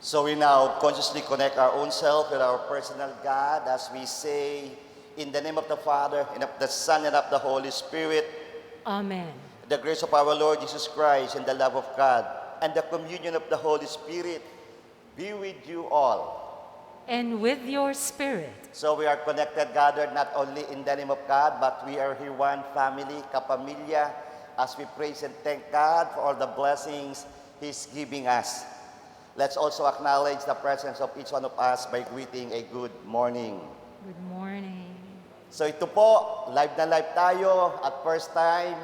So we now consciously connect our own self with our personal God as we say, in the name of the Father, and of the Son, and of the Holy Spirit, Amen. the grace of our Lord Jesus Christ, and the love of God, and the communion of the Holy Spirit be with you all. And with your spirit. So we are connected, gathered not only in the name of God, but we are here one family, kapamilya, as we praise and thank God for all the blessings He's giving us. Let's also acknowledge the presence of each one of us by greeting a good morning. Good morning. So ito po, live na live tayo at first time,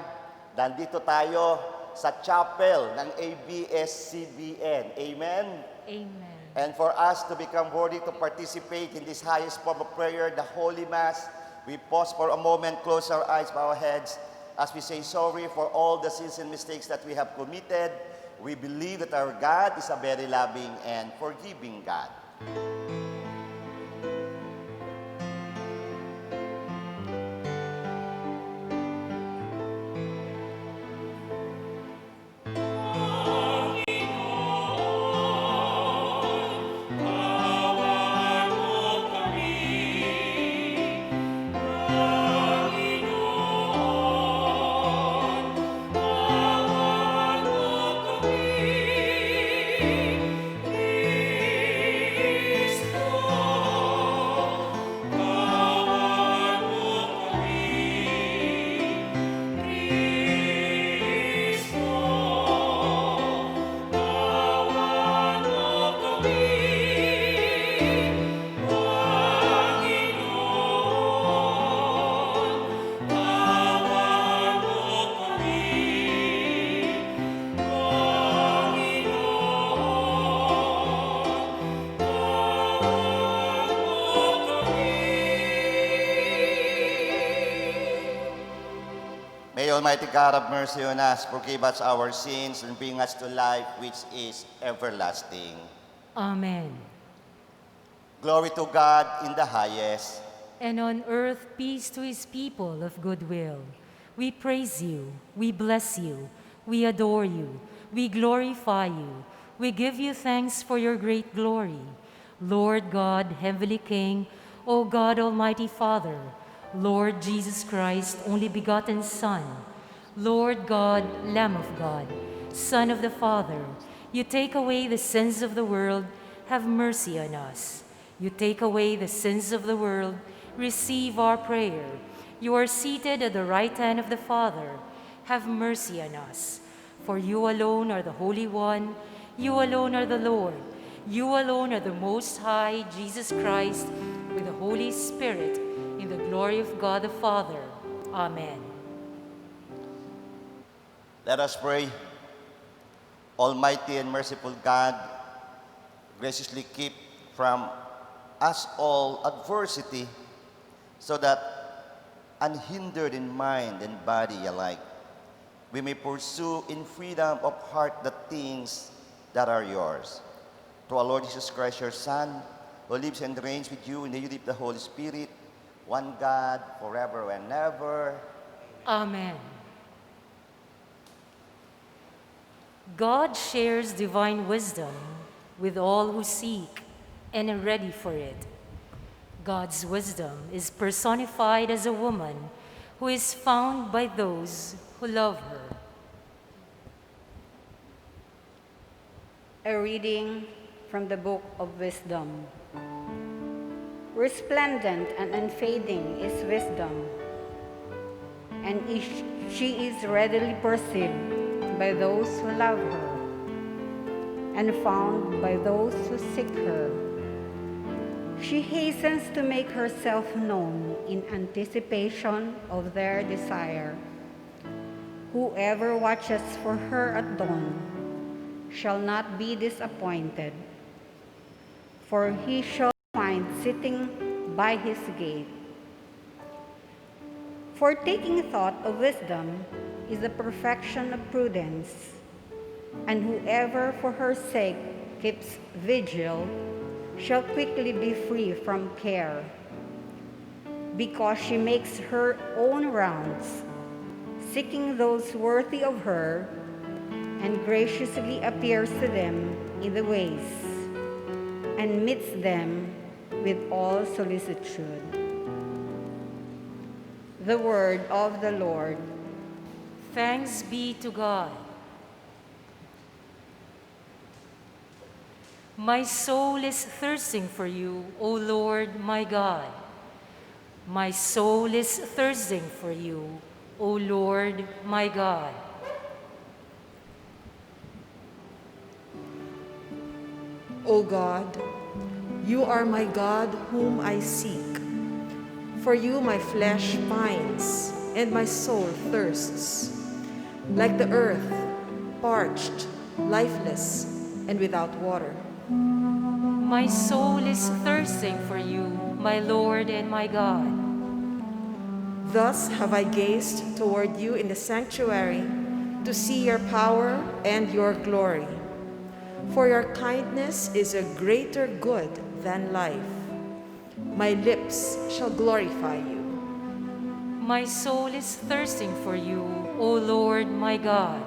nandito tayo sa chapel ng ABS-CBN. Amen? Amen. And for us to become worthy to participate in this highest form of prayer, the Holy Mass, we pause for a moment, close our eyes, bow our heads, as we say sorry for all the sins and mistakes that we have committed. We believe that our God is a very loving and forgiving God. May Almighty God have mercy on us, forgive us our sins, and bring us to life which is everlasting. Amen. Glory to God in the highest. And on earth, peace to his people of good will. We praise you, we bless you, we adore you, we glorify you, we give you thanks for your great glory. Lord God, Heavenly King, O God, Almighty Father, Lord Jesus Christ, only begotten Son, Lord God, Lamb of God, Son of the Father, you take away the sins of the world, have mercy on us. You take away the sins of the world, receive our prayer. You are seated at the right hand of the Father, have mercy on us. For you alone are the Holy One, you alone are the Lord, you alone are the Most High, Jesus Christ, with the Holy Spirit, in the glory of God the Father. Amen. Let us pray. Almighty and merciful God, graciously keep from us all adversity, so that unhindered in mind and body alike, we may pursue in freedom of heart the things that are yours. To our Lord Jesus Christ, your Son, who lives and reigns with you in the unity of the Holy Spirit, one God, forever and ever. Amen. God shares divine wisdom with all who seek and are ready for it. God's wisdom is personified as a woman who is found by those who love her. A reading from the Book of Wisdom. Resplendent and unfading is wisdom, and she is readily perceived by those who love her, and found by those who seek her. She hastens to make herself known in anticipation of their desire. Whoever watches for her at dawn shall not be disappointed, for he shall find sitting by his gate. For taking thought of wisdom is the perfection of prudence, and whoever for her sake keeps vigil shall quickly be free from care, because she makes her own rounds, seeking those worthy of her, and graciously appears to them in the ways. and meets them with all solicitude. The word of the Lord. Thanks be to God. My soul is thirsting for you, O Lord my God. My soul is thirsting for you, O Lord my God. O God, you are my God whom I seek. For you my flesh pines, and my soul thirsts. Like the earth, parched, lifeless, and without water. My soul is thirsting for you, my Lord and my God. Thus have I gazed toward you in the sanctuary to see your power and your glory. For your kindness is a greater good than life. My lips shall glorify you. My soul is thirsting for you, O Lord my God.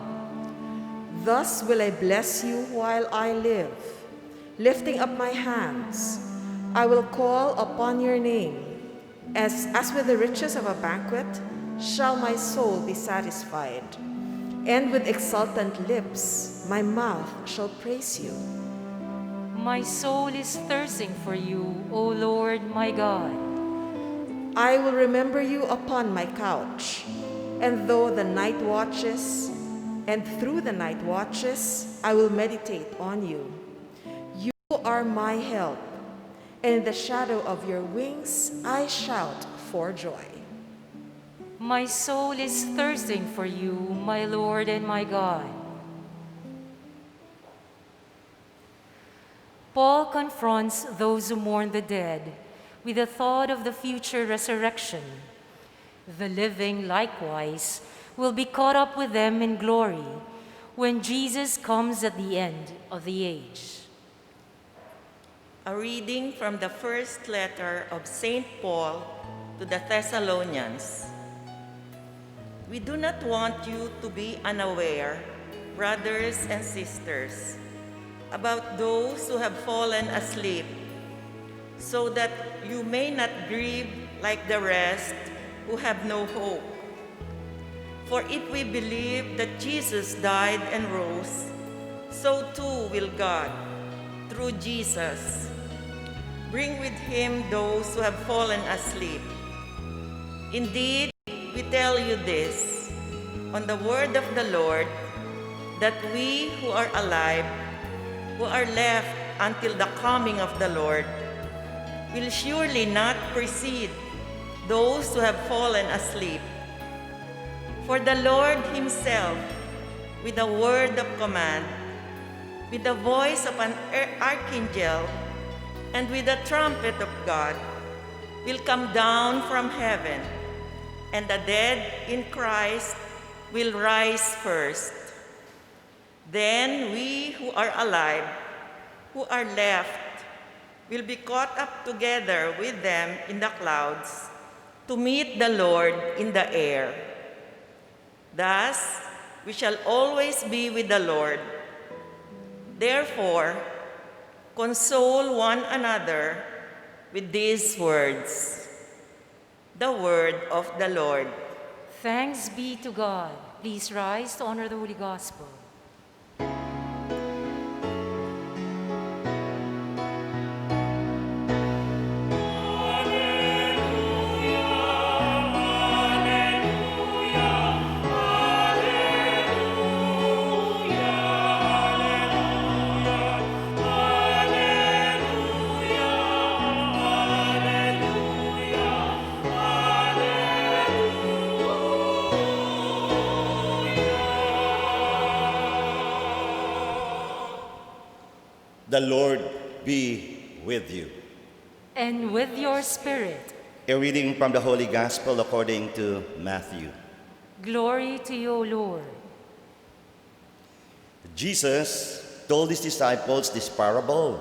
Thus will I bless you while I live. Lifting up my hands, I will call upon your name. As with the riches of a banquet, shall my soul be satisfied. And with exultant lips, my mouth shall praise you. My soul is thirsting for you, O Lord my God. I will remember you upon my couch, and through the night watches, I will meditate on you. You are my help, and in the shadow of your wings I shout for joy. My soul is thirsting for you, my Lord and my God. Paul confronts those who mourn the dead with the thought of the future resurrection. The living, likewise, will be caught up with them in glory when Jesus comes at the end of the age. A reading from the first letter of St. Paul to the Thessalonians. We do not want you to be unaware, brothers and sisters, about those who have fallen asleep, so that you may not grieve like the rest who have no hope. For if we believe that Jesus died and rose, so too will God, through Jesus, bring with him those who have fallen asleep. Indeed, we tell you this, on the word of the Lord, that we who are alive, who are left until the coming of the Lord, will surely not precede those who have fallen asleep. For the Lord himself, with a word of command, with the voice of an archangel, and with the trumpet of God, will come down from heaven, and the dead in Christ will rise first. Then we who are alive, who are left, will be caught up together with them in the clouds to meet the Lord in the air. Thus, we shall always be with the Lord. Therefore, console one another with these words. The word of the Lord. Thanks be to God. Please rise to honor the Holy Gospel. The Lord be with you. And with your spirit, A reading from the Holy Gospel according to Matthew. glory to you, O Lord. Jesus told his disciples this parable.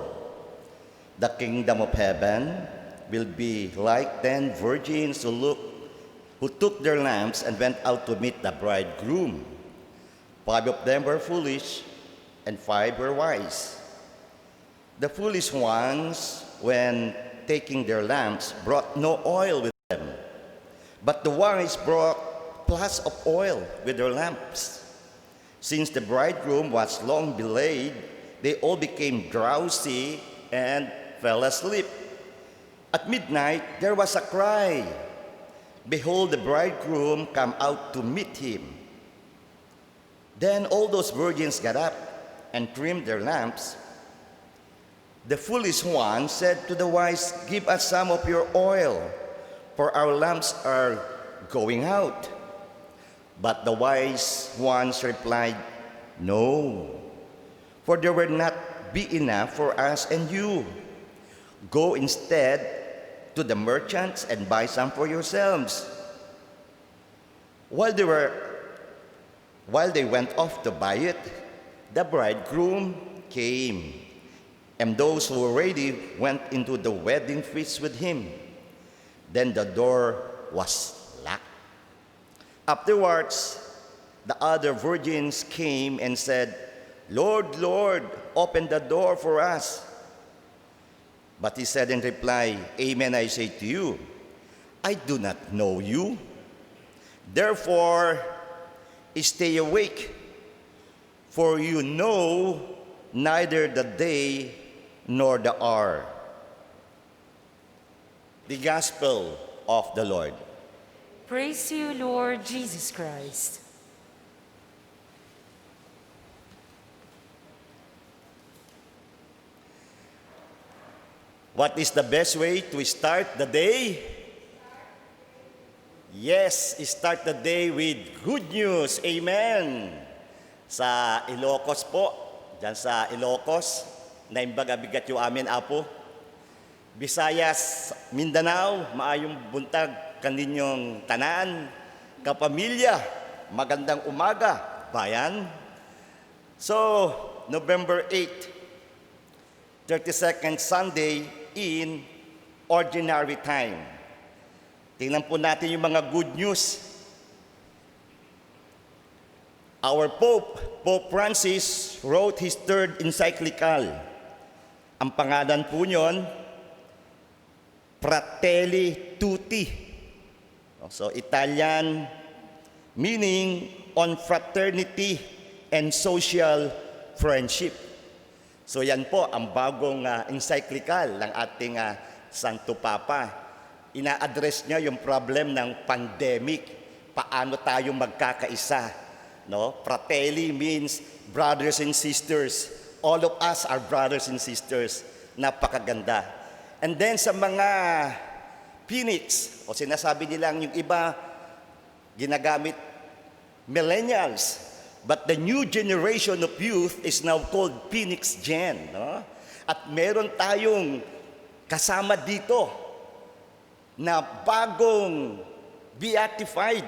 The kingdom of heaven will be like 10 virgins who took their lamps and went out to meet the bridegroom. 5 of them were foolish, and 5 were wise. The foolish ones, when taking their lamps, brought no oil with them, but the wise brought plus of oil with their lamps. Since the bridegroom was long delayed, they all became drowsy and fell asleep. At midnight, there was a cry, "Behold, the bridegroom come out to meet him." Then all those virgins got up and trimmed their lamps. The foolish one said to the wise, "Give us some of your oil, for our lamps are going out." But the wise ones replied, "No, for there will not be enough for us and you. Go instead to the merchants and buy some for yourselves." While they went off to buy it, the bridegroom came, and those who were ready went into the wedding feast with him. Then the door was locked. Afterwards, the other virgins came and said, "Lord, Lord, open the door for us." But he said in reply, "Amen, I say to you, I do not know you. Therefore, stay awake, for you know neither the day nor the hour." The Gospel of the Lord. Praise to you, Lord Jesus Christ. What is the best way to start the day? Yes, start the day with good news. Amen. Sa Ilocos po, dyan sa Ilocos, naimbaga bigat yung amin apo. Visayas, Mindanao, maayong buntag kaninyong tanan, kapamilya, magandang umaga, bayan. So, November 8, 32nd Sunday in Ordinary Time. Tingnan po natin yung mga good news. Our Pope, Pope Francis, wrote his third encyclical. Ang pangalan po nyon, Fratelli Tutti. So, Italian, meaning on fraternity and social friendship. So, yan po ang bagong encyclical ng ating Santo Papa. Ina-address niya yung problem ng pandemic. Paano tayo magkakaisa? No? Fratelli means brothers and sisters. All of us are brothers and sisters. Napakaganda. And then sa mga Phoenix, o sinasabi nilang yung iba, ginagamit millennials. But the new generation of youth is now called Phoenix Gen. No? At meron tayong kasama dito na bagong beatified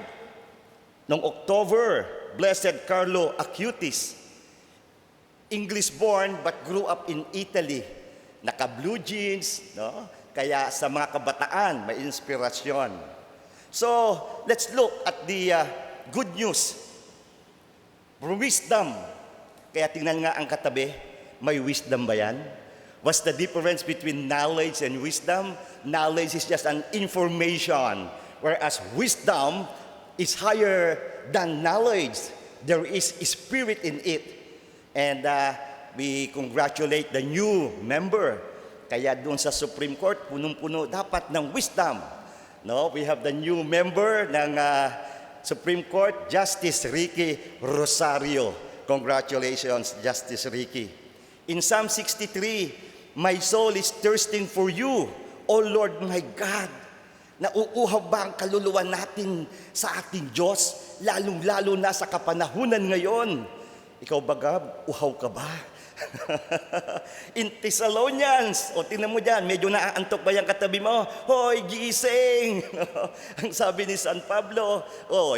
noong October, Blessed Carlo Acutis. English-born but grew up in Italy. Naka-blue jeans, no? Kaya sa mga kabataan, may inspirasyon. So, let's look at the good news. Wisdom. Kaya tingnan nga ang katabi, may wisdom ba yan? What's the difference between knowledge and wisdom? Knowledge is just an information, whereas wisdom is higher than knowledge. There is spirit in it. And we congratulate the new member. Kaya doon sa Supreme Court, punong-puno dapat ng wisdom. No, we have the new member ng Supreme Court, Justice Ricky Rosario. Congratulations, Justice Ricky. In Psalm 63, "My soul is thirsting for you, O Lord my God." Nauuhaw ba ang kaluluwa natin sa ating Diyos, lalong-lalo na sa kapanahunan ngayon? Ikaw ba, Gab? Uhaw ka ba? In Thessalonians, o tingnan mo dyan, medyo naaantok ba yung katabi mo? Hoy, gising! Ang sabi ni San Pablo,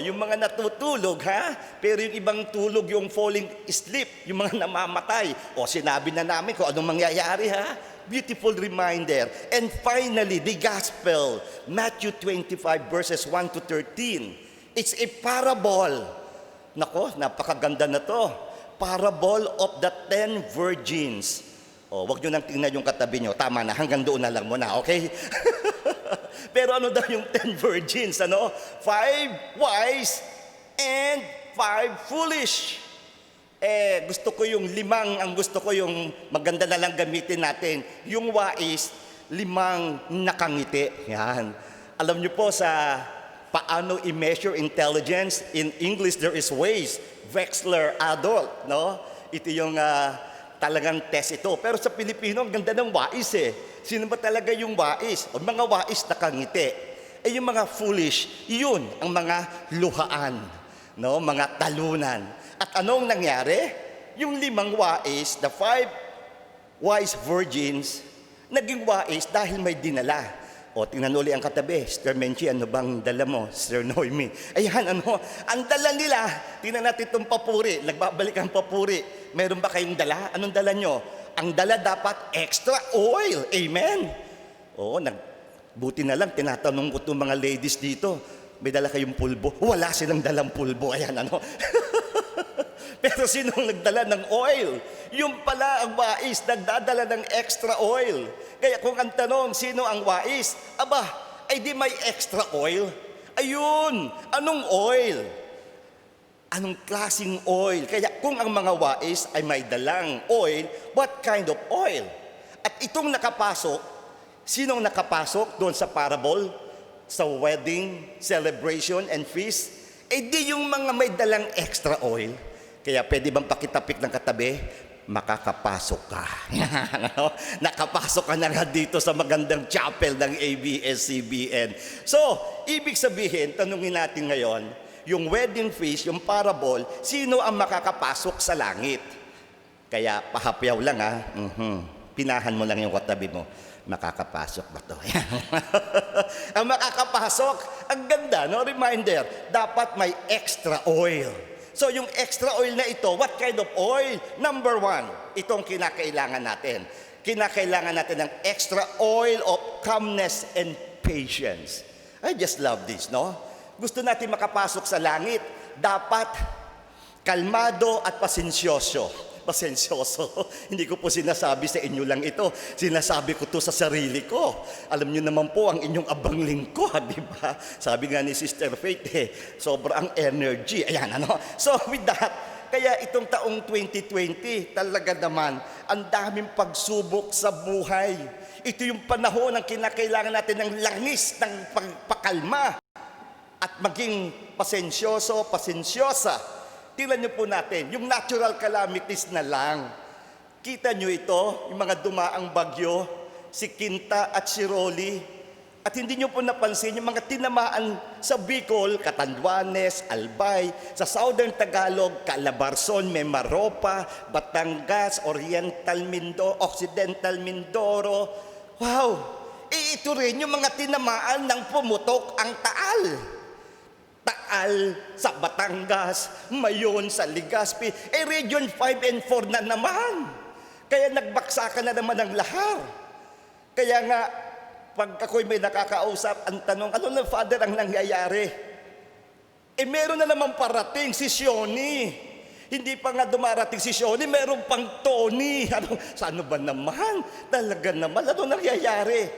yung mga natutulog, ha? Pero yung ibang tulog, yung falling asleep, yung mga namamatay. Sinabi na namin kung anong mangyayari, ha? Beautiful reminder. And finally, the Gospel, Matthew 25, verses 1 to 13. It's a parable. Nako, napakaganda na to. Parable of the 10 virgins. O, wag nyo nang tingnan yung katabi nyo. Tama na, hanggang doon na lang muna, okay? Pero ano daw yung 10 virgins, ano? 5 wise and 5 foolish. Gusto ko yung 5, ang gusto ko yung maganda na lang gamitin natin. Yung wise, 5 nakangiti. Yan. Alam nyo po sa paano i-measure intelligence, in English there is Ways, Wechsler adult, no? Ito yung talagang test ito. Pero sa Pilipino, ang ganda ng wais eh. Sino ba talaga yung wais? O mga wais nakangiti. Yung mga foolish, yun ang mga luhaan, no? Mga talunan. At anong nangyari? Yung 5 wais, the 5 wise virgins, naging wais dahil may dinala. O, tingnan uli ang katabi. Sister Menchi, ano bang dala mo? Sister Noemi. Ayan, ano? Ang dala nila, tingnan natin itong papuri. Nagbabalik ang papuri. Meron ba kayong dala? Anong dala nyo? Ang dala dapat extra oil. Amen? Oo, buti na lang, tinatanong ko itong mga ladies dito. May dala kayong pulbo? Wala silang dalang pulbo. Ayan, ano? Pero sinong nagdala ng oil? Yung pala ang wais, nagdadala ng extra oil. Kaya kung ang tanong, sino ang wais? Aba, ay di may extra oil. Ayun, anong oil? Anong klaseng oil? Kaya kung ang mga wais ay may dalang oil, what kind of oil? At itong nakapasok, sinong nakapasok doon sa parable? Sa wedding, celebration, and feast? Di yung mga may dalang extra oil. Kaya pwede bang pakitapik ng katabi? Makakapasok ka. Nakapasok ka na nga dito sa magandang chapel ng ABS-CBN. So, ibig sabihin, tanungin natin ngayon, yung wedding feast, yung parable, sino ang makakapasok sa langit? Kaya pahapyaw lang ha. Pinahan mo lang yung katabi mo. Makakapasok ba to? Ang makakapasok, ang ganda, no? Reminder, dapat may extra oil. So yung extra oil na ito, what kind of oil? Number 1, itong kinakailangan natin. Kinakailangan natin ng extra oil of calmness and patience. I just love this, no? Gusto natin makapasok sa langit, dapat kalmado at pasensyoso. Hindi ko po sinasabi sa inyo lang ito. Sinasabi ko to sa sarili ko. Alam niyo naman po ang inyong abang lingkod, di ba? Sabi nga ni Sister Faith, sobrang energy. Ayan, ano? So with that, kaya itong taong 2020, talaga naman, ang daming pagsubok sa buhay. Ito yung panahon ng kinakailangan natin ng langis, ng pagpakalma, at maging pasensyosa. Tingnan niyo po natin, yung natural calamities na lang. Kita niyo ito, yung mga dumaang bagyo, si Quinta at si Rolly. At hindi niyo po napansin yung mga tinamaan sa Bicol, Catanduanes, Albay, sa Southern Tagalog, Calabarzon, Mimaropa, Batangas, Oriental Mindoro, Occidental Mindoro. Wow! Ito rin yung mga tinamaan ng pumutok ang Taal. Taal sa Batangas, Mayon sa Legazpi, Region 5 and 4 na naman. Kaya nagbaksakan na naman ang lahat. Kaya nga, pag ako'y may nakakausap, ang tanong, ano na Father ang nangyayari? Meron na naman parating si Sioni. Hindi pa nga dumarating si Sioni, meron pang Tony. Ano ba naman? Talaga naman, ano nangyayari?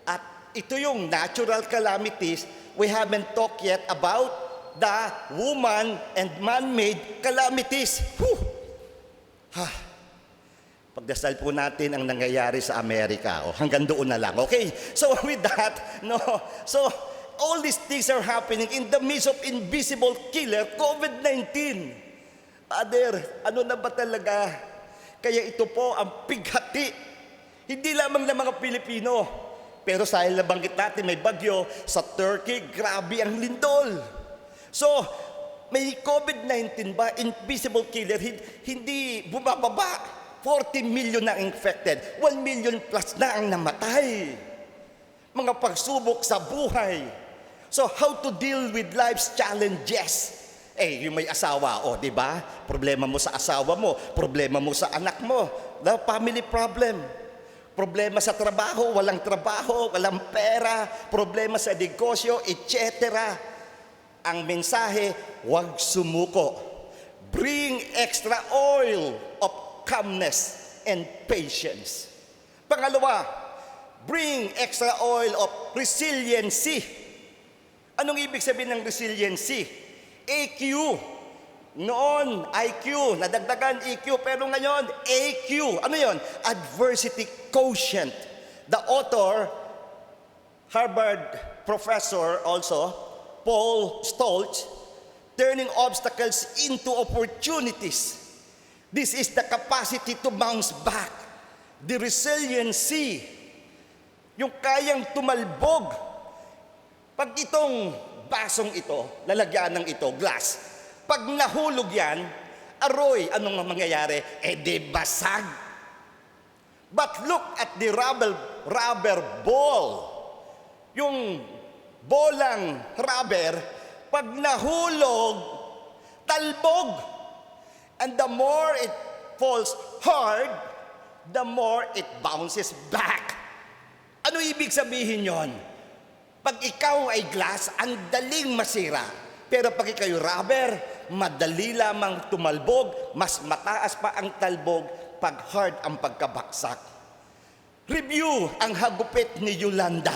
At ito yung natural calamities. We haven't talked yet about the woman and man-made calamities. Pagdasal po natin ang nangyayari sa Amerika. Hanggang doon na lang, okay? So with that, no. So all these things are happening in the midst of invisible killer, COVID-19. Father, ano na ba talaga? Kaya ito po ang pighati. Hindi lamang ng mga Pilipino. Pero sa nabanggit natin, may bagyo sa Turkey, grabe ang lindol. So, may COVID-19 ba? Invisible killer, hindi bumababa. 40 million na infected, 1 million plus na ang namatay. Mga pagsubok sa buhay. So, how to deal with life's challenges? Yung may asawa, di ba? Problema mo sa asawa mo, problema mo sa anak mo, the family problem. Problema sa trabaho, walang pera, problema sa negosyo, etc. Ang mensahe, huwag sumuko. Bring extra oil of calmness and patience. Pangalawa, bring extra oil of resiliency. Anong ibig sabihin ng resiliency? AQ. Noon, IQ, nadagdagan EQ, pero ngayon, AQ. Ano yon? Adversity quotient. The author, Harvard professor also, Paul Stoltz, turning obstacles into opportunities. This is the capacity to bounce back. The resiliency, yung kayang tumalbog. Pag itong basong ito, lalagyan ng ito, glass, pag nahulog yan, aroy, anong mangyayari? Di basag. But look at the rubber ball. Yung bolang rubber, pag nahulog, talbog. And the more it falls hard, the more it bounces back. Ano ibig sabihin yon? Pag ikaw ay glass, ang daling masira. Pero pag ikaw ay rubber, madali lamang tumalbog, mas mataas pa ang talbog pag hard ang pagkabaksak. Review ang hagupit ni Yolanda.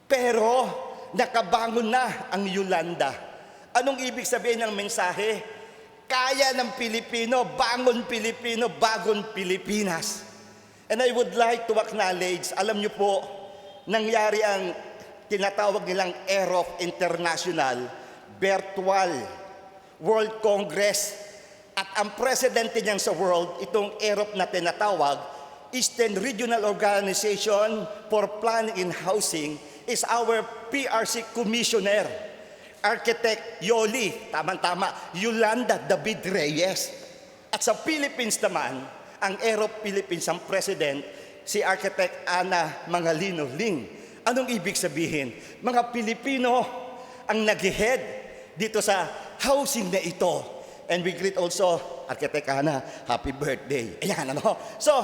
Pero nakabangon na ang Yolanda. Anong ibig sabihin ng mensahe? Kaya ng Pilipino, bangon Pilipino, bagong Pilipinas. And I would like to acknowledge, alam niyo po, nangyari ang tinatawag nilang EROF International Virtual World Congress. At ang presidente niyan sa world, itong EROF na tinatawag, Eastern Regional Organization for Planning and Housing, is our PRC Commissioner, Architect Yoli, tama-tama, Yolanda David Reyes. At sa Philippines naman, ang EROF Philippines, ang president, si Architect Ana Mangalino Ling. Anong ibig sabihin? Mga Pilipino ang nag-head dito sa housing na ito. And we greet also Architect Ana, happy birthday. Ayan, ano? So,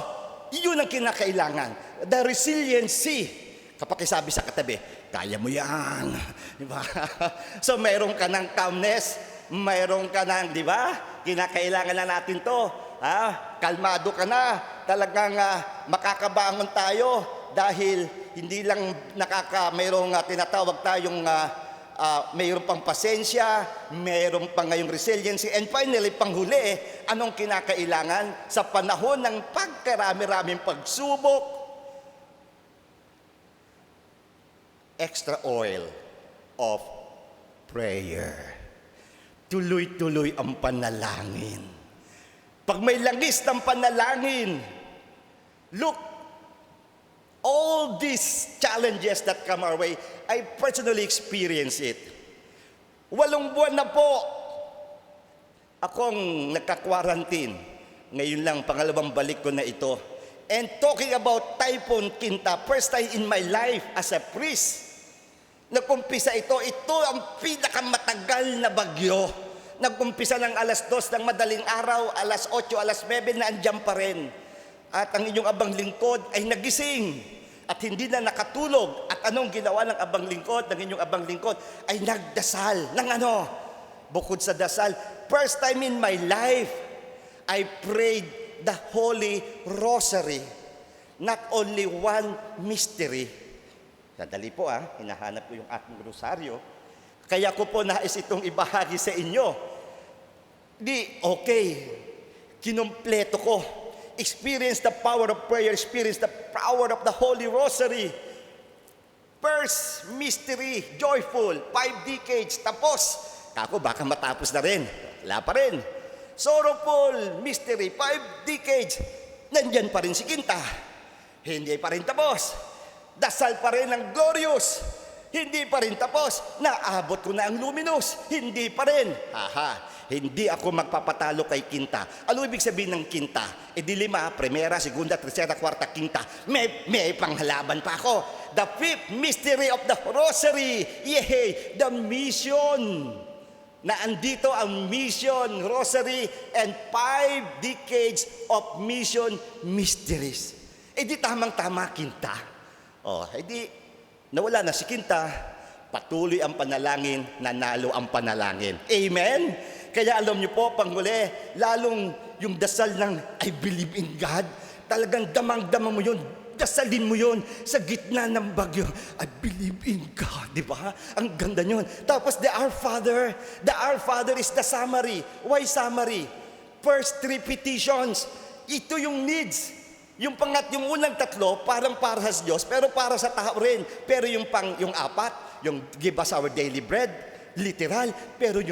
yun ang kinakailangan. The resiliency. Kapag sabi sa katabi, kaya mo yan. Di ba? So, mayroon ka ng calmness, mayroon ka ng, di ba? Kinakailangan na natin to. Kalmado ka na. Talagang makakabangon tayo dahil hindi lang mayroong tinatawag tayong mayroon pang pasensya, mayroon pang ngayong resiliency, and finally, panghuli, anong kinakailangan sa panahon ng pagkarami-raming pagsubok? Extra oil of prayer. Tuloy-tuloy ang panalangin. Pag may langis ng panalangin, look, all these challenges that come our way, I personally experience it. 8 buwan na po akong nagka-quarantine. Ngayon lang, pangalawang balik ko na ito. And talking about Typhoon Kinta, first time in my life as a priest, nagkumpisa ito ang pinakamatagal na bagyo. Nagkumpisa ng alas 2 ng madaling araw, alas 8, alas 9 na andyan pa rin. At ang inyong abang lingkod ay nagising at hindi na nakatulog. At anong ginawa ng abang lingkod, ng inyong abang lingkod, ay nagdasal. Ng ano? Bukod sa dasal, first time in my life, I prayed the Holy Rosary. Not only one mystery. Sadali po hinahanap ko yung aking rosaryo. Kaya ko po nais itong ibahagi sa inyo. Kinumpleto ko. Experience the power of prayer, experience the power of the Holy Rosary. First mystery, joyful, 5 decades, tapos. Kako, baka matapos na rin. Wala pa rin. Sorrowful, mystery, 5 decades. Nandyan pa rin si Kinta. Hindi pa rin tapos. Dasal pa rin ang glorious. Hindi pa rin tapos. Naabot ko na ang luminous. Hindi pa rin. Hindi ako magpapatalo kay Kinta. Ano ibig sabihin ng Kinta? Di 5, primera, segunda, tercera, kwarta, Kinta. May panghalaban pa ako. The 5th mystery of the Rosary. Yay! The mission. Na andito ang mission, Rosary, and 5 decades of mission mysteries. Di tamang-tama, Kinta. Nawala na si Kinta, patuloy ang panalangin, nanalo ang panalangin. Amen? Kaya alam niyo po, panghuli, lalong yung dasal ng I believe in God, talagang damang-dama mo yun. Dasalin mo yun sa gitna ng bagyo. I believe in God, di ba? Ang ganda yun. Tapos the Our Father is the summary. Why summary? First three petitions. Ito yung needs. Yung unang tatlo, parang para sa Diyos, pero para sa tao rin. Pero yung apat, yung give us our daily bread, literal. Pero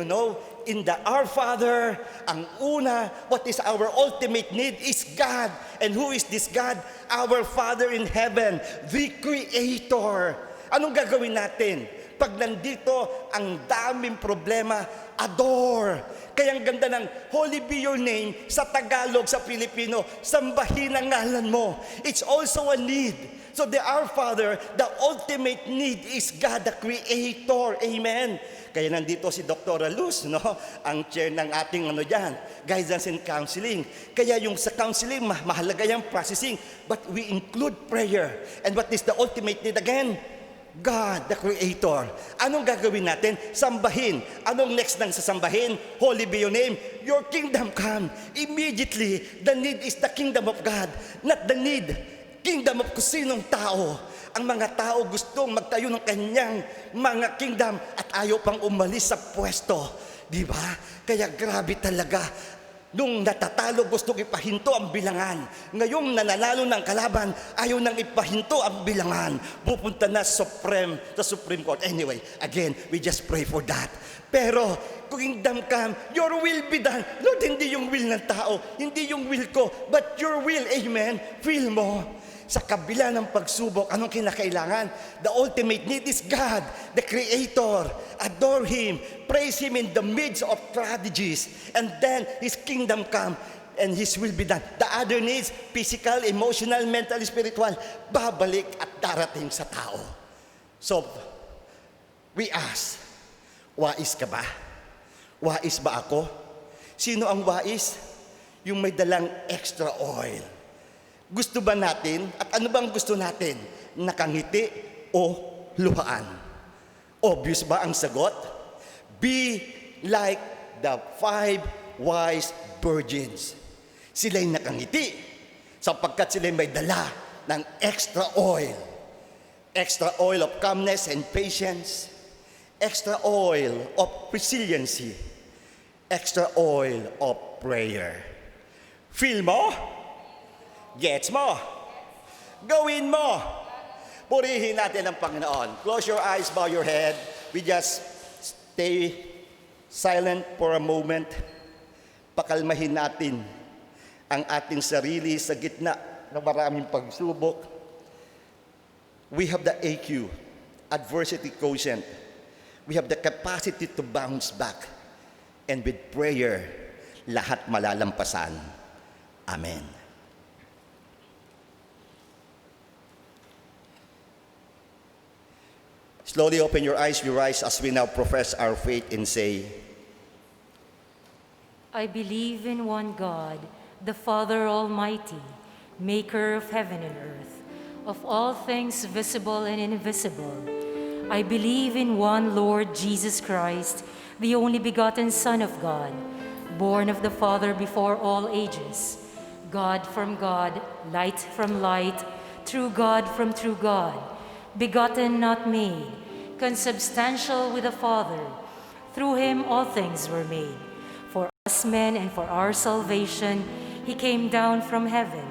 in the Our Father, ang una, what is our ultimate need is God. And who is this God? Our Father in heaven, the Creator. Anong gagawin natin? Pag nandito, ang daming problema, adore. Kaya ang ganda ng Holy be your name sa Tagalog, sa Pilipino, sambahin ang ngalan mo. It's also a need. So the Our Father, the ultimate need is God, the Creator. Amen. Kaya nandito si Dr. Luz, ang chair ng ating guidance and counseling. Kaya yung sa counseling, mahalaga yung processing. But we include prayer. And what is the ultimate need again? God, the Creator. Anong gagawin natin? Sambahin. Anong next ng sasambahin? Holy be your name. Your kingdom come. Immediately, the need is the kingdom of God, not the need kingdom of kusinong tao. Ang mga tao gustong magtayo ng kanyang mga kingdom at ayaw pang umalis sa pwesto. Di ba? Kaya grabe talaga. Nung natatalo, gustong ipahinto ang bilangan. Ngayong nananalo ng kalaban, ayaw nang ipahinto ang bilangan. Pupunta na sa Supreme Court. Anyway, again, we just pray for that. Pero, kingdom come, your will be done. Lord, hindi yung will ng tao, hindi yung will ko, but your will, amen, feel mo. Sa kabila ng pagsubok, anong kinakailangan? The ultimate need is God, the Creator. Adore Him, praise Him in the midst of tragedies, and then His kingdom come and His will be done. The other needs, physical, emotional, mental, spiritual, babalik at darating sa tao. So, we ask, wais ka ba? Wais ba ako? Sino ang wais? Yung may dalang extra oil. Gusto ba natin? At ano bang gusto natin? Nakangiti o luhaan? Obvious ba ang sagot? Be like the 5 wise virgins. Sila'y nakangiti sapagkat sila'y may dala ng extra oil. Extra oil of calmness and patience. Extra oil of resiliency. Extra oil of prayer. Feel mo? Gets mo? Gawin mo. Purihin natin ang Panginoon. Close your eyes, bow your head. We just stay silent for a moment. Pakalmahin natin ang ating sarili sa gitna ng maraming pagsubok. We have the AQ, adversity quotient. We have the capacity to bounce back. And with prayer, lahat malalampasan. Amen. Slowly open your eyes, we rise as we now profess our faith and say, I believe in one God, the Father Almighty, maker of heaven and earth, of all things visible and invisible. I believe in one Lord Jesus Christ, the only begotten Son of God, born of the Father before all ages, God from God, light from light, true God from true God, begotten, not made, consubstantial with the Father. Through him all things were made. For us men and for our salvation, he came down from heaven,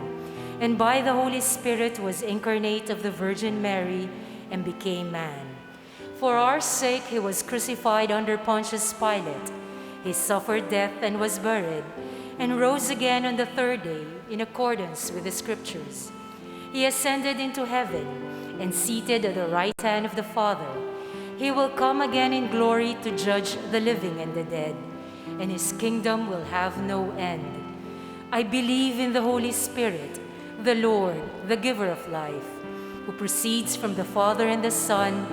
and by the Holy Spirit was incarnate of the Virgin Mary and became man. For our sake he was crucified under Pontius Pilate. He suffered death and was buried, and rose again on the third day in accordance with the Scriptures. He ascended into heaven, and seated at the right hand of the Father. He will come again in glory to judge the living and the dead, and his kingdom will have no end. I believe in the Holy Spirit, the Lord, the giver of life, who proceeds from the Father and the Son,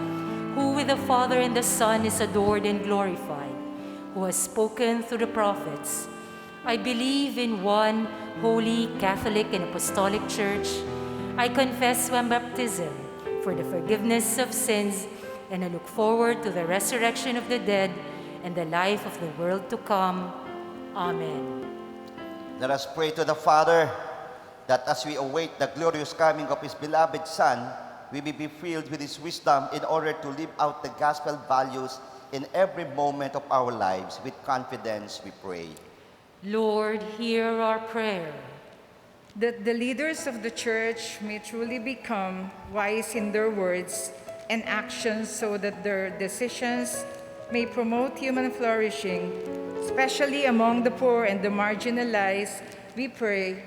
who with the Father and the Son is adored and glorified, who has spoken through the prophets. I believe in one holy, Catholic, and Apostolic Church. I confess one baptism for the forgiveness of sins, and I look forward to the resurrection of the dead and the life of the world to come. Amen. Let us pray to the Father that as we await the glorious coming of His beloved Son, we may be filled with His wisdom in order to live out the gospel values in every moment of our lives. With confidence, we pray. Lord, hear our prayer. That the leaders of the church may truly become wise in their words and actions so that their decisions may promote human flourishing, especially among the poor and the marginalized, we pray.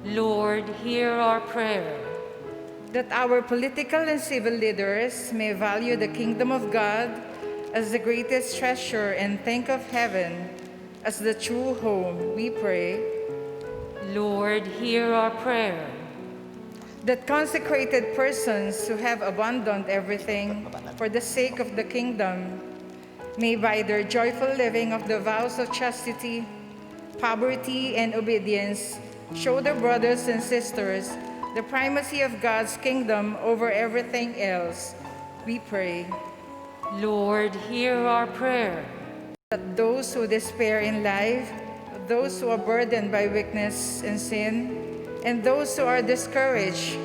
Lord, hear our prayer. That our political and civil leaders may value the kingdom of God as the greatest treasure and think of heaven as the true home, we pray. Lord, hear our prayer. That consecrated persons who have abandoned everything for the sake of the kingdom may by their joyful living of the vows of chastity, poverty, and obedience show their brothers and sisters the primacy of God's kingdom over everything else, we pray. Lord, hear our prayer. That those who despair in life, those who are burdened by weakness and sin, and those who are discouraged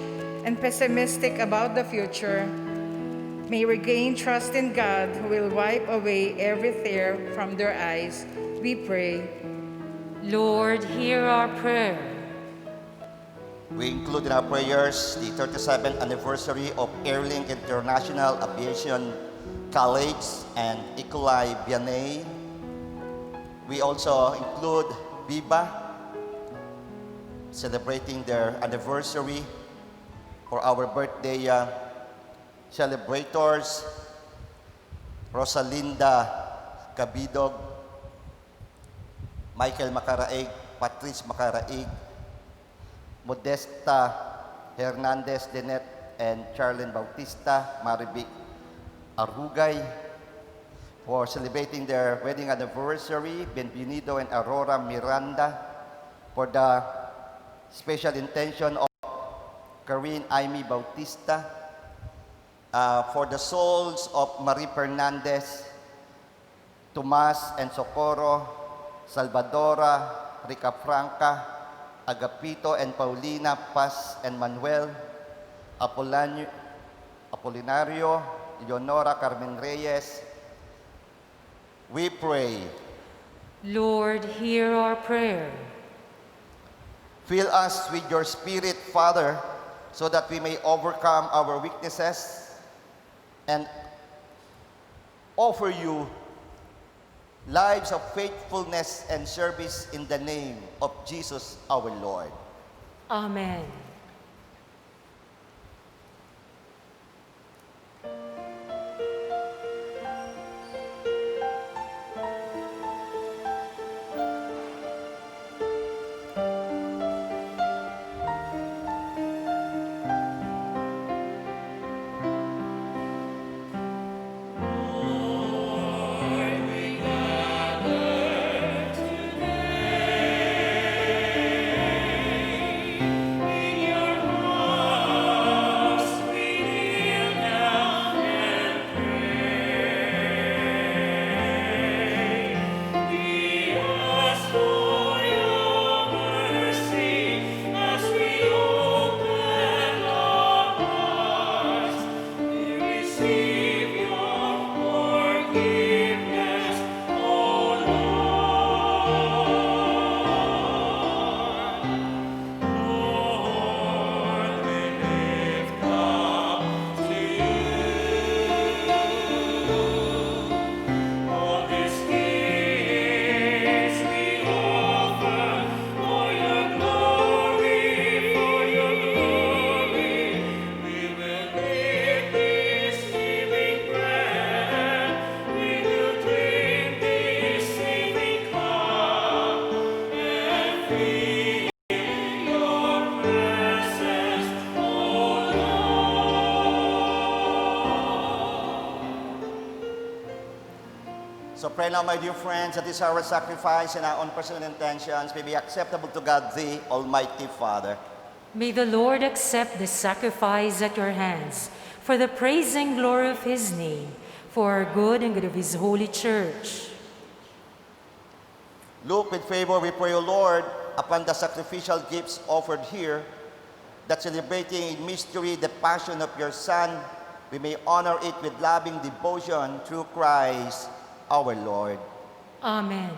and pessimistic about the future, may regain trust in God who will wipe away every tear from their eyes, we pray. Lord, hear our prayer. We include in our prayers the 37th anniversary of Airlink International Aviation College and Ecolai Vianney. We also include Viva, celebrating their anniversary. For our birthday celebrators, Rosalinda Cabidog, Michael Macaraig, Patrice Macaraig, Modesta Hernandez Denet, and Charlene Bautista Marivic Arugay. For celebrating their wedding anniversary, Benvenido and Aurora Miranda. For the special intention of Karine Aimee Bautista. For the souls of Marie Fernandez, Tomas and Socorro, Salvadora, Rica Franca, Agapito and Paulina Paz and Manuel, Apolinario, Leonora Carmen Reyes, we pray. Lord, hear our prayer. Fill us with your Spirit, Father, so that we may overcome our weaknesses and offer you lives of faithfulness and service in the name of Jesus our Lord. Amen. So pray now, my dear friends, that this our sacrifice and our own personal intentions may be acceptable to God, the Almighty Father. May the Lord accept this sacrifice at your hands for the praise and glory of His name, for our good and good of His holy church. Look with favor, we pray, O Lord, upon the sacrificial gifts offered here, that celebrating in mystery the passion of your Son, we may honor it with loving devotion through Christ our Lord. Amen.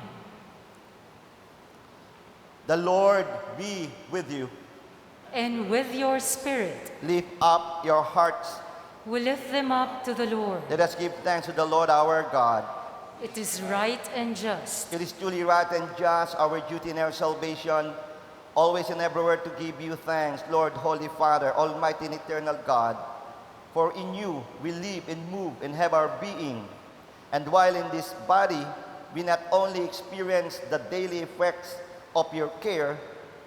The Lord be with you. And with your spirit, Lift up your hearts. we lift them up to the Lord. Let us give thanks to the Lord our God. It is right and just. It is truly right and just, our duty and our salvation, always and everywhere to give you thanks, Lord, Holy Father, Almighty and eternal God. For in you we live and move and have our being. And while in this body, we not only experience the daily effects of your care,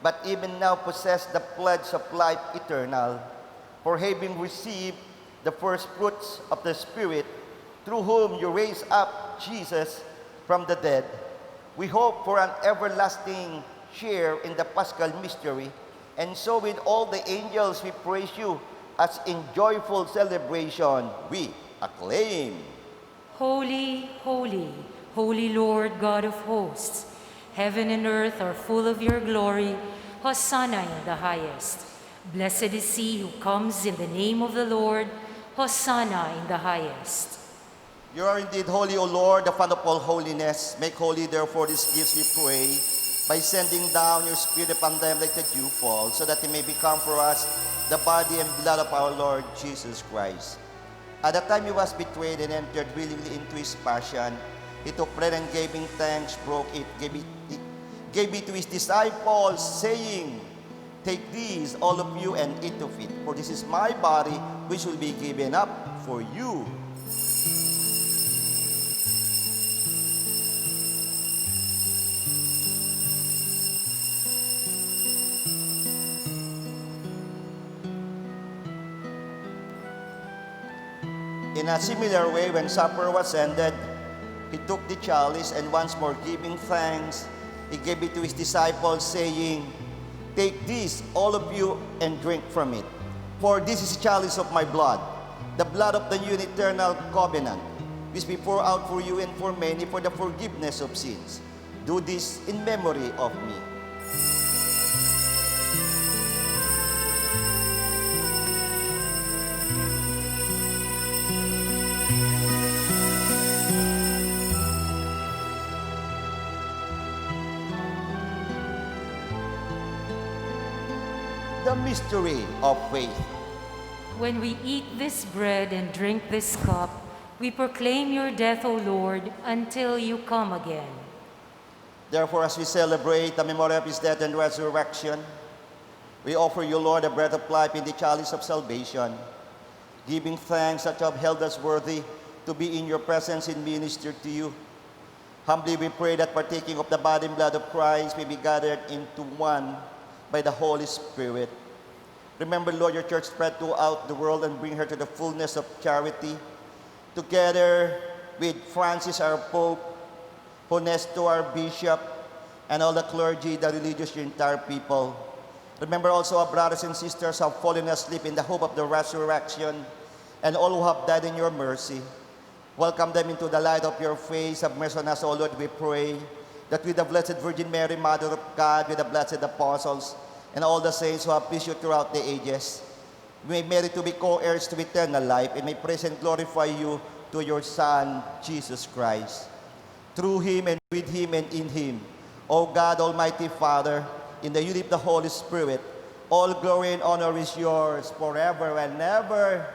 but even now possess the pledge of life eternal. For having received the first fruits of the Spirit, through whom you raised up Jesus from the dead, we hope for an everlasting share in the Paschal mystery, and so with all the angels we praise you as in joyful celebration we acclaim. Holy, holy, holy Lord God of hosts, heaven and earth are full of your glory. Hosanna in the highest. Blessed is he who comes in the name of the Lord. Hosanna in the highest. You are indeed holy, O Lord, the fount of all holiness. Make holy, therefore, these gifts, we pray, by sending down your Spirit upon them like the dew fall, so that they may become for us the body and blood of our Lord Jesus Christ. At the time he was betrayed and entered willingly into his passion, he took bread and giving thanks, broke it, gave it to his disciples, saying, "Take these, all of you, and eat of it, for this is my body, which will be given up for you." In a similar way, when supper was ended, he took the chalice, and once more giving thanks, he gave it to his disciples, saying, "Take this, all of you, and drink from it. For this is the chalice of my blood, the blood of the new and eternal covenant, which we pour out for you and for many for the forgiveness of sins. Do this in memory of me." The mystery of faith. When we eat this bread and drink this cup, we proclaim your death, O Lord, until you come again. Therefore, as we celebrate the memory of his death and resurrection, we offer you, Lord, the bread of life in the chalice of salvation, giving thanks that you have held us worthy to be in your presence and minister to you. Humbly we pray that partaking of the body and blood of Christ may be gathered into one by the Holy Spirit. Remember, Lord, your church spread throughout the world and bring her to the fullness of charity. Together with Francis, our Pope, Honesto, our Bishop, and all the clergy, the religious, your entire people. Remember also our brothers and sisters who have fallen asleep in the hope of the resurrection, and all who have died in your mercy. Welcome them into the light of your face. Have mercy on us, O Lord, we pray, that with the Blessed Virgin Mary, Mother of God, with the blessed apostles, and all the saints who have pleased you throughout the ages, we may merit to be co-heirs to eternal life, and may praise and glorify you to your Son, Jesus Christ. Through him and with him and in him, O God, Almighty Father, in the unity of the Holy Spirit, all glory and honor is yours forever and ever.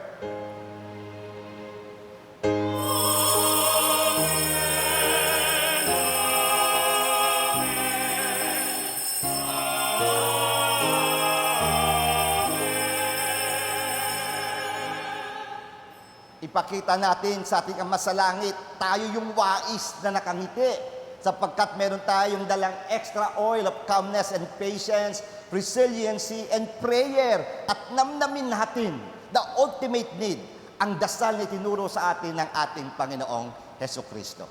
Ipakita natin sa ating Ama sa Langit, tayo yung wais na nakangiti, sapagkat meron tayong dalang extra oil of calmness and patience, resiliency and prayer, at namnamin natin the ultimate need, ang dasal na tinuro sa atin ng ating Panginoong Hesukristo.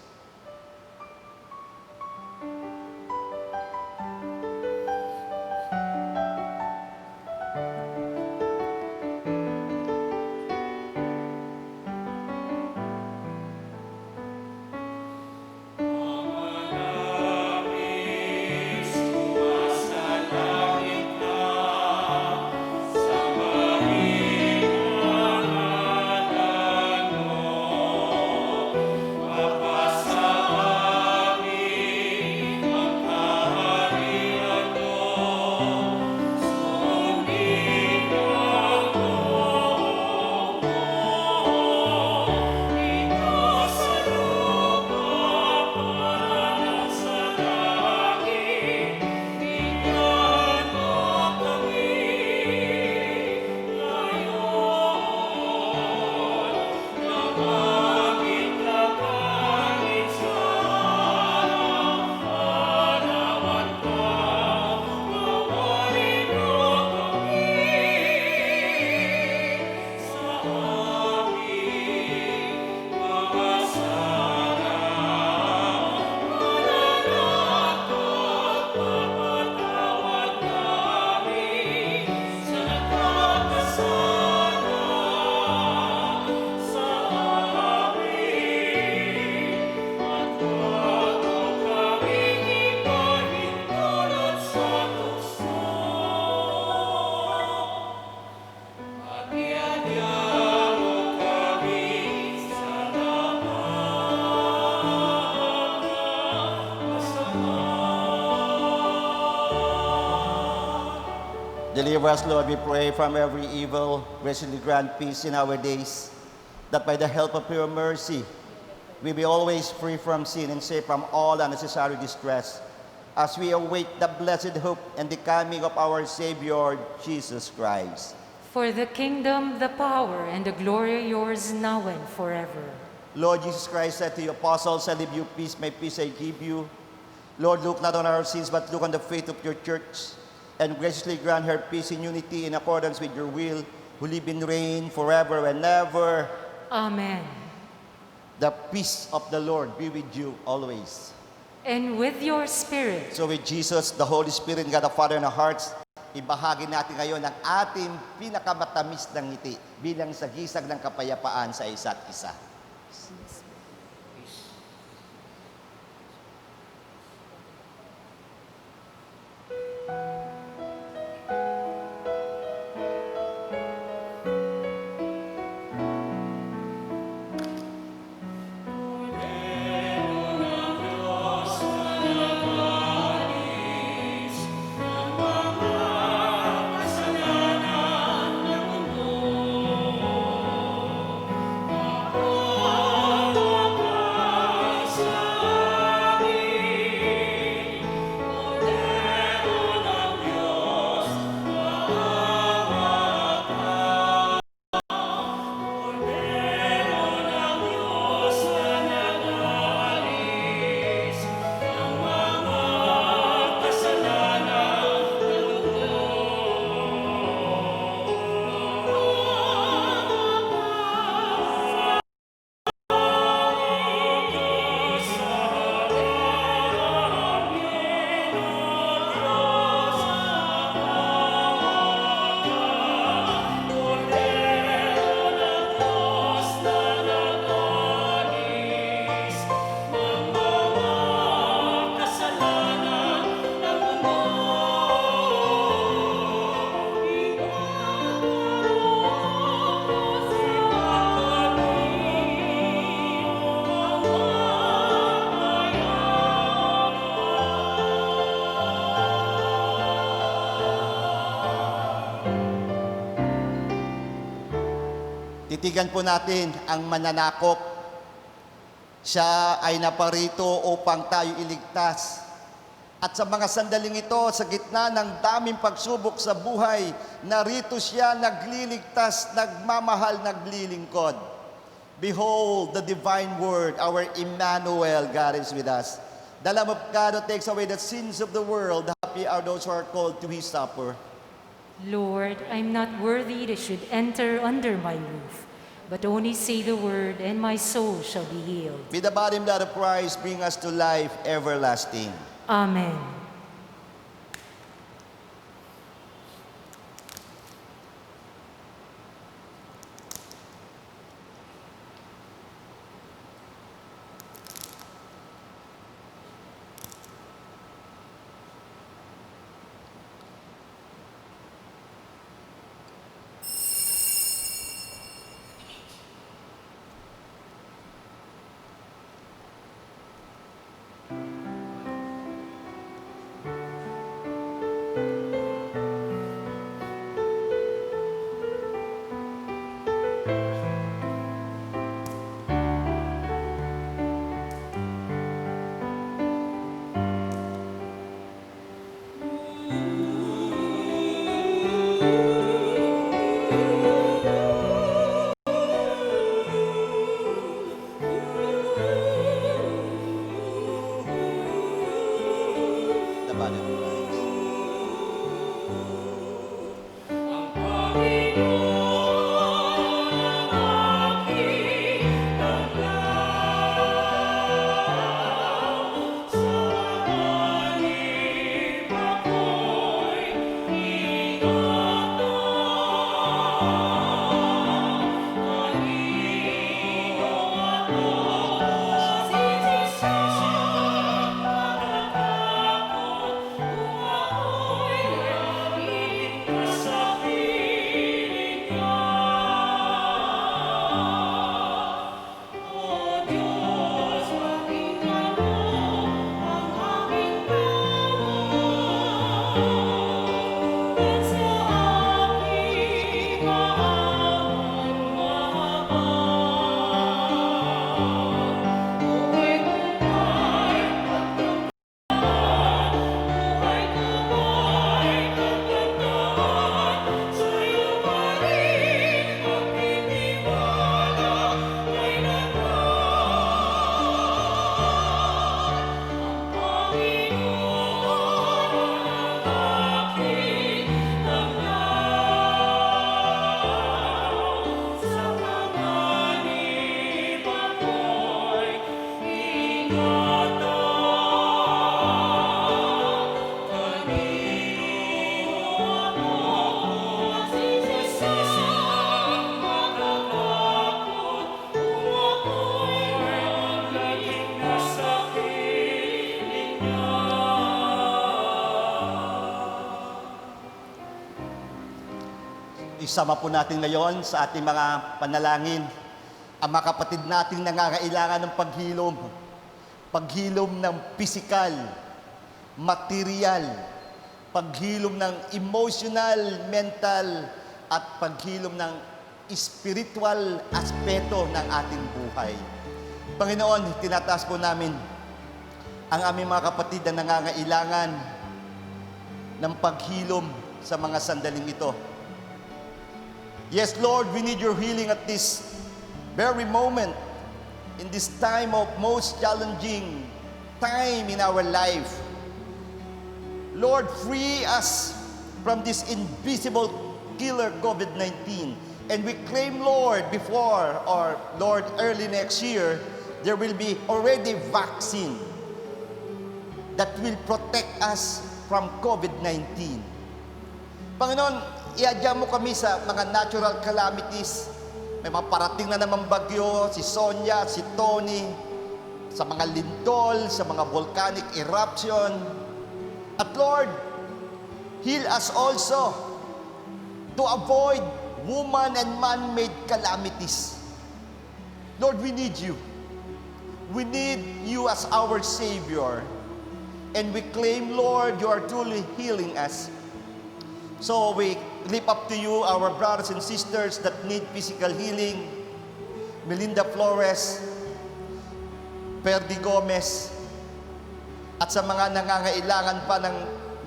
Deliver us, Lord, we pray, from every evil. Graciously grant peace in our days, that by the help of your mercy, we be always free from sin and safe from all unnecessary distress, as we await the blessed hope and the coming of our Savior, Jesus Christ. For the kingdom, the power, and the glory are yours now and forever. Lord Jesus Christ said to your apostles, I leave you peace, my peace I give you. Lord, look not on our sins, but look on the faith of your church, and graciously grant her peace and unity in accordance with your will, who live and reign forever and ever. Amen. The peace of the Lord be with you always. And with your spirit, So with Jesus, the Holy Spirit, and God the Father in our hearts, ibahagi natin ngayon ang ating pinakamatamis ng ngiti bilang sagisag ng kapayapaan sa isa't isa. Titigan po natin ang mananakop. Siya ay naparito upang tayo iligtas. At sa mga sandaling ito, sa gitna ng daming pagsubok sa buhay, narito siya nagliligtas, nagmamahal, naglilingkod. Behold, the divine word, our Emmanuel, God is with us. The Lamb of God who takes away the sins of the world, happy are those who are called to his supper. Lord, I'm not worthy that should enter under my roof, but only say the word, and my soul shall be healed. With the body and blood of Christ, bring us to life everlasting. Amen. The body of Christ. Isama po natin ngayon sa ating mga panalangin ang mga kapatid nating nangangailangan ng paghilom. Paghilom ng pisikal, material, paghilom ng emotional, mental, at paghilom ng spiritual aspeto ng ating buhay. Panginoon, tinataas po namin ang aming mga kapatid na nangangailangan ng paghilom sa mga sandaling ito. Yes, Lord, we need your healing at this very moment, in this time of most challenging time in our life. Lord, free us from this invisible killer COVID-19. And we claim, Lord, before or Lord, early next year, there will be already vaccine that will protect us from COVID-19. Panginoon, iadya mo kami sa mga natural calamities. May mga parating na naman bagyo, si Sonia, si Tony, sa mga lindol, sa mga volcanic eruption. At Lord, heal us also to avoid woman and man-made calamities. Lord, we need you. We need you as our Savior. And we claim, Lord, you are truly healing us. So we lift up to you our brothers and sisters that need physical healing. Melinda Flores, Perdi Gomez, at sa mga nangangailangan pa ng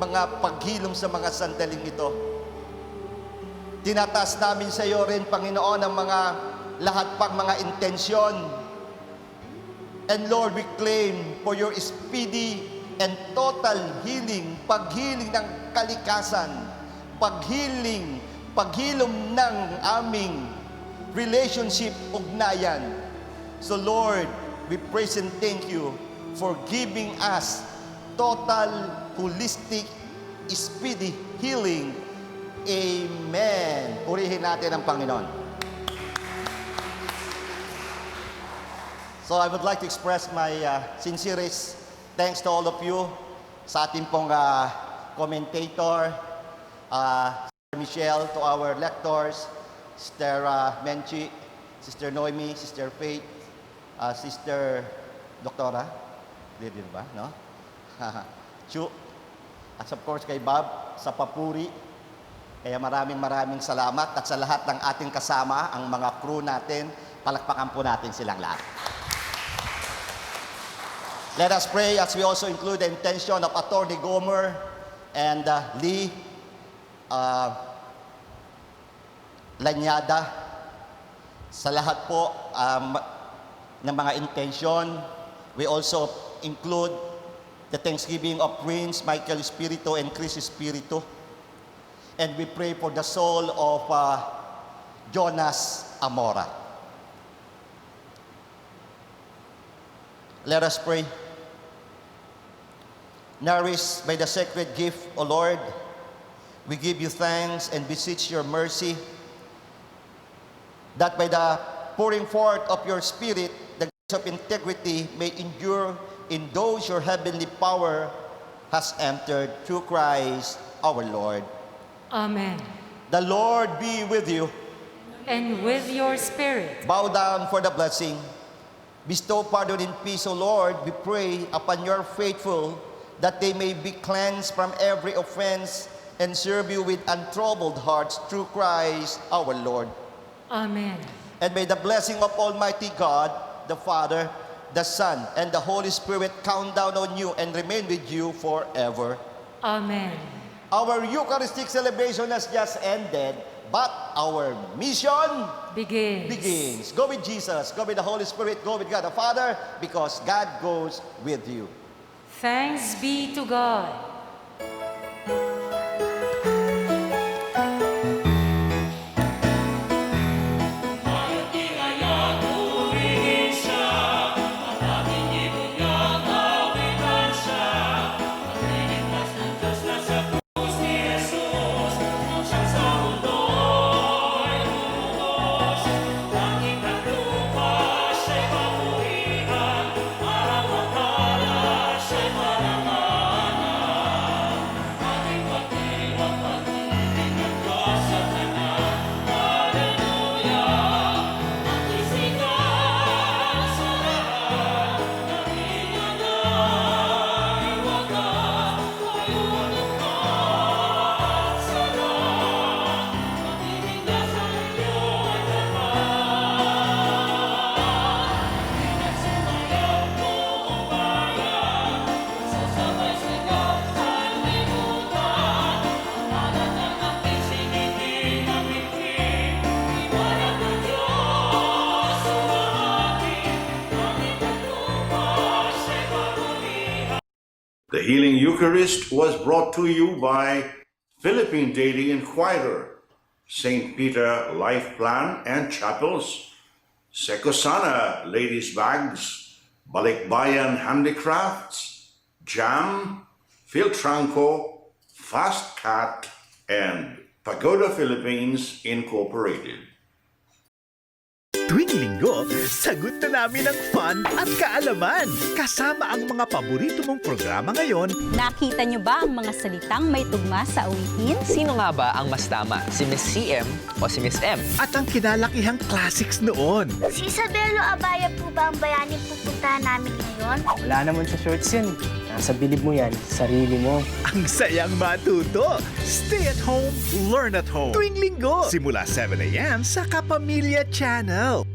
mga paghilom sa mga sandaling ito. Tinataas namin sa iyo rin, Panginoon, ang mga lahat pang mga intensyon. And Lord, we claim for your speedy and total healing, paghiling ng kalikasan, paghilom ng aming relationship ugnayan. So Lord, we praise and thank you for giving us total, holistic, speedy healing. Amen. Purihin natin ang Panginoon. So I would like to express my sincerest thanks to all of you, sa ating pong commentator, Sister Michelle, to our lectors, Sister Menchi, Sister Noemi, Sister Faith, Sister Doktora, di ba, no? Chu, at of course kay Bob sa papuri. Kaya maraming salamat, at sa lahat ng ating kasama, ang mga crew natin, palakpakan po natin silang lahat. Let us pray as we also include the intention of Attorney Gomer and Lee Lanyada. Sa lahat po ng mga intention, we also include the thanksgiving of Prince Michael Espiritu and Chris Espiritu. And we pray for the soul of Jonas Amora. Let us pray. Nourished by the sacred gift, O Lord, we give you thanks and beseech your mercy, that by the pouring forth of your Spirit, the grace of integrity may endure in those your heavenly power has entered through Christ our Lord. Amen. The Lord be with you. And with your spirit. Bow down for the blessing. Bestow pardon and peace, O Lord, we pray, upon your faithful, that they may be cleansed from every offense and serve you with untroubled hearts through Christ our Lord. Amen. And may the blessing of Almighty God, the Father, the Son, and the Holy Spirit count down on you and remain with you forever. Amen. Our Eucharistic celebration has just ended, but our mission begins. Go with Jesus, go with the Holy Spirit, go with God the Father, because God goes with you. Thanks be to God. The Healing Eucharist was brought to you by Philippine Daily Inquirer, St. Peter Life Plan and Chapels, Secosana Ladies Bags, Balikbayan Handicrafts, Jam, Filtranco, Fast Cat, and Pagoda Philippines Incorporated. Tuwing linggo, sagot na namin ang fun at kaalaman. Kasama ang mga paborito mong programa ngayon. Nakita niyo ba ang mga salitang may tugma sa awitin? Sino nga ba ang mas tama? Si Miss CM o si Miss M? At ang kinalakihang classics noon. Si Isabelo Abaya po ba ang bayaning pupuntahan namin ngayon? Wala naman sa shorts yan. Nasa bilib mo yan, sarili mo. Ang sayang matuto. Stay at home, learn at home. Tuwing linggo, simula 7 a.m. sa Kapamilya Channel.